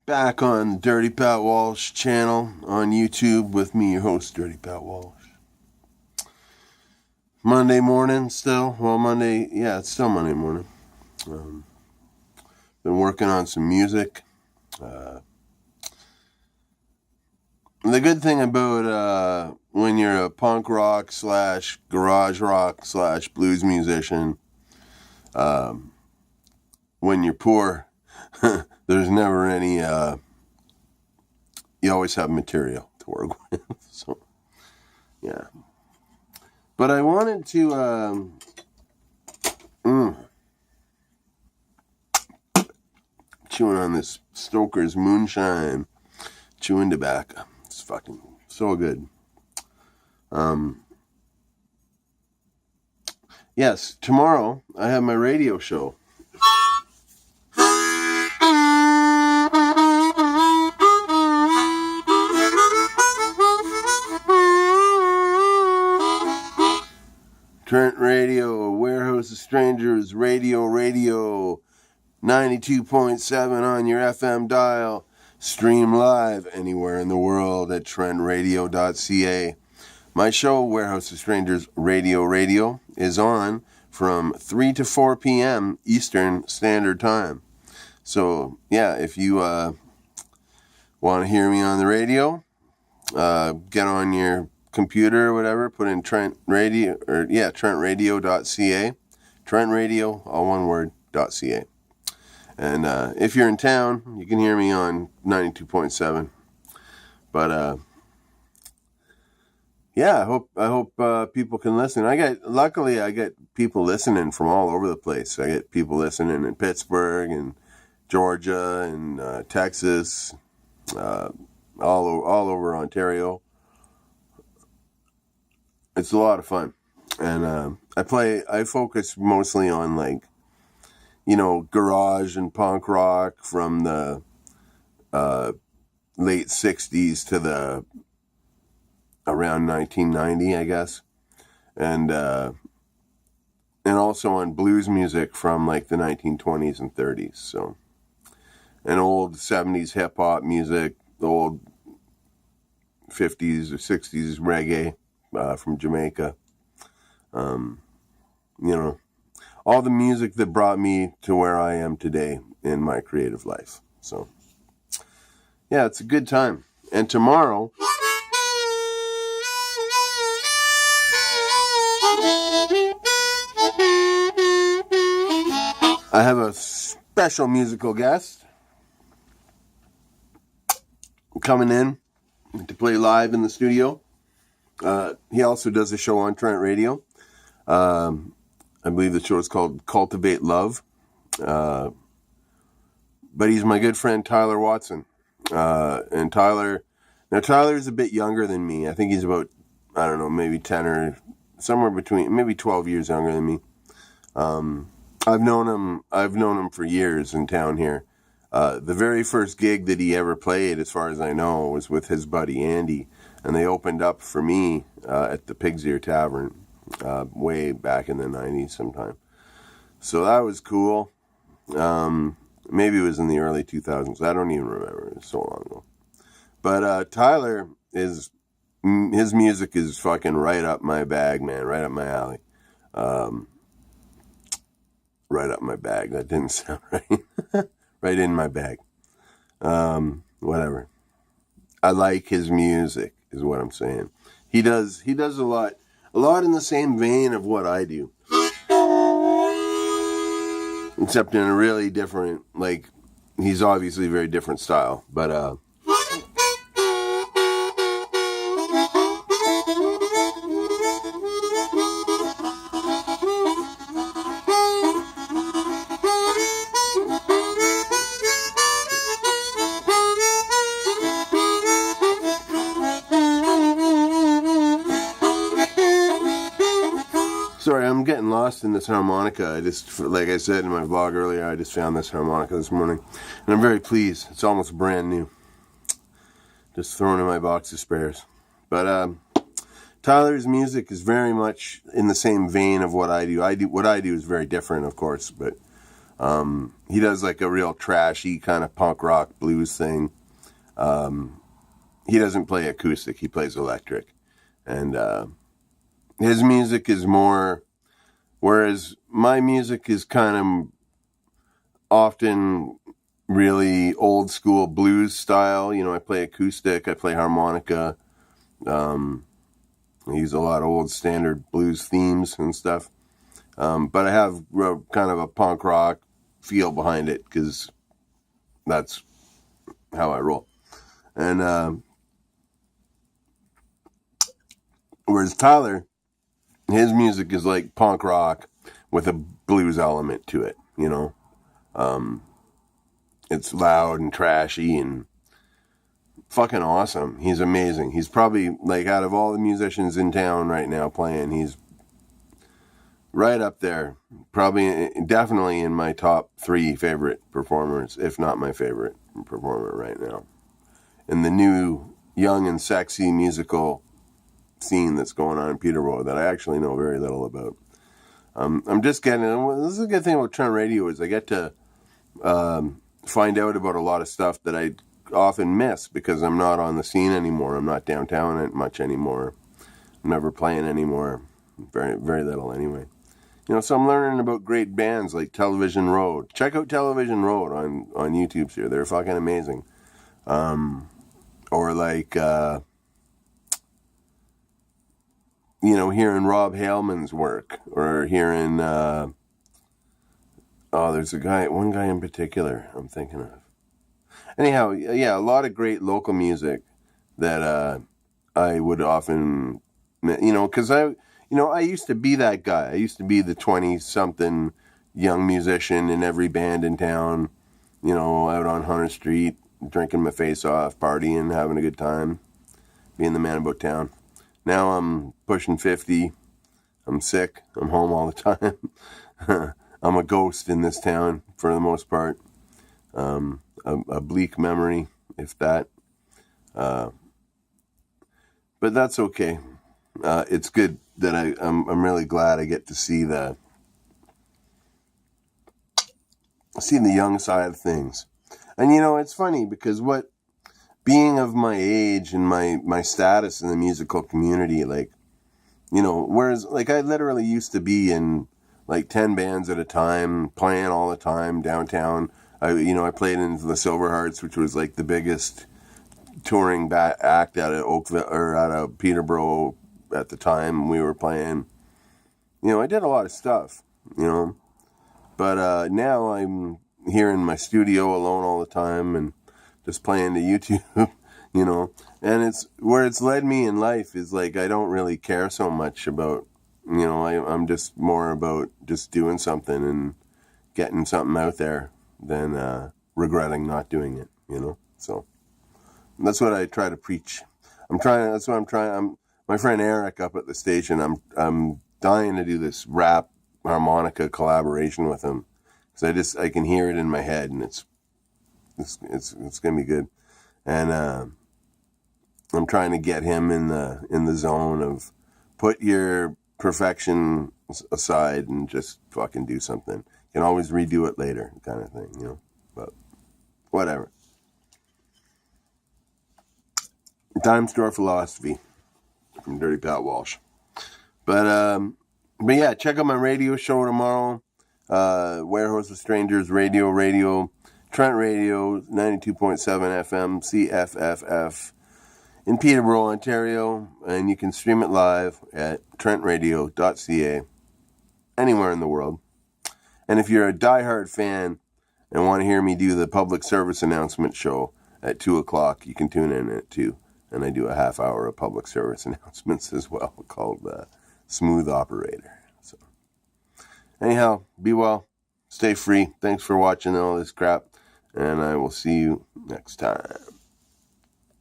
Back on Dirty Pat Walsh channel on YouTube with me, your host, Dirty Pat Walsh. Monday morning still. Well, it's still Monday morning. Been working on some music. The good thing about when you're a punk rock / garage rock / blues musician, when you're poor, there's never any, you always have material to work with. So, yeah. But I wanted to, chewing on this Stoker's Moonshine chewing tobacco. It's fucking so good. Yes, tomorrow I have my radio show. Trent Radio, Warehouse of Strangers, Radio, 92.7 on your FM dial. Stream live anywhere in the world at trentradio.ca. My show, Warehouse of Strangers, Radio, is on from 3 to 4 p.m. Eastern Standard Time. So, yeah, if you want to hear me on the radio, get on your computer or whatever, put in trentradio.ca. Trent Radio, all one word, .ca. And if you're in town, you can hear me on 92.7. But yeah, I hope people can listen. Luckily I get people listening from all over the place. I get people listening in Pittsburgh and Georgia and Texas, all over Ontario. It's a lot of fun. And I focus mostly on, like, you know, garage and punk rock from the late 60s to the around 1990, I guess. And also on blues music from like the 1920s and 30s. So, and old 70s hip hop music, the old 50s or 60s reggae from Jamaica. You know, all the music that brought me to where I am today in my creative life. So, yeah, it's a good time. And tomorrow, I have a special musical guest coming in to play live in the studio. He also does a show on Trent Radio. I believe the show is called Cultivate Love. But he's my good friend Tyler Watson. And Tyler's a bit younger than me. I think he's about, I don't know, maybe 10 or somewhere between, maybe 12 years younger than me. I've known him for years in town here. The very first gig that he ever played, as far as I know, was with his buddy Andy, and they opened up for me at the Pig's Ear Tavern way back in the 90s sometime. So that was cool. Maybe it was in the early 2000s. I don't even remember. It was so long ago. But Tyler, his music is fucking right up my bag, man. Right up my alley. Right up my bag. That didn't sound right. Right in my bag. Whatever. I like his music, is what I'm saying. He does a lot in the same vein of what I do. Except in a really different, like, he's obviously a very different style. But, sorry, I'm getting lost in this harmonica. I just, like I said in my vlog earlier, I just found this harmonica this morning. And I'm very pleased. It's almost brand new. Just thrown in my box of spares. But Tyler's music is very much in the same vein of what I do. What I do is very different, of course. But He does like a real trashy kind of punk rock blues thing. He doesn't play acoustic, he plays electric. And his music is more, whereas my music is kind of often really old school blues style. You know, I play acoustic, I play harmonica. I use a lot of old standard blues themes and stuff. But I have kind of a punk rock feel behind it because that's how I roll. And whereas Tyler, his music is like punk rock with a blues element to it, you know. It's loud and trashy and fucking awesome. He's amazing. He's probably, like, out of all the musicians in town right now playing, he's right up there. Probably, definitely in my top 3 favorite performers, if not my favorite performer right now. In the new, young and sexy musical scene that's going on in Peterborough that I actually know very little about. I'm just getting, this is a good thing about Trent Radio is I get to find out about a lot of stuff that I often miss because I'm not on the scene anymore. I'm not downtown much anymore. I'm never playing anymore. Very, very little anyway. You know, so I'm learning about great bands like Television Road. Check out Television Road on YouTube here. They're fucking amazing. Or like, you know, hearing Rob Haleman's work. Or hearing, there's one guy in particular I'm thinking of. Anyhow, yeah, a lot of great local music that I would often, you know, because I used to be that guy. I used to be the 20-something young musician in every band in town, you know, out on Hunter Street, drinking my face off, partying, having a good time, being the man about town. Now I'm pushing 50. I'm sick. I'm home all the time. I'm a ghost in this town for the most part. A bleak memory, if that. But that's okay. It's good that I'm really glad I get to see the young side of things. And you know, it's funny because being of my age and my status in the musical community, like, you know, whereas like I literally used to be in like 10 bands at a time, playing all the time downtown. I played in the Silver Hearts, which was like the biggest touring act out of Oakville or out of Peterborough at the time we were playing. You know, I did a lot of stuff, you know, but now I'm here in my studio alone all the time and just playing the YouTube, you know, and it's where it's led me in life is like I don't really care so much about, you know, I'm just more about just doing something and getting something out there than regretting not doing it, you know. So that's what I try to preach. That's what I'm trying. My friend Eric up at the station. I'm dying to do this rap harmonica collaboration with him because I can hear it in my head and it's gonna be good. And I'm trying to get him in the zone of put your perfection aside and just fucking do something. You can always redo it later, kind of thing, you know. But whatever. Dime Store Philosophy from Dirty Pat Walsh. But yeah, check out my radio show tomorrow. Warehouse of Strangers Radio, Trent Radio, 92.7 FM, CFFF in Peterborough, Ontario. And you can stream it live at trentradio.ca anywhere in the world. And if you're a diehard fan and want to hear me do the public service announcement show at 2 o'clock, you can tune in at 2. And I do a half hour of public service announcements as well called Smooth Operator. So, anyhow, be well. Stay free. Thanks for watching all this crap. And I will see you next time.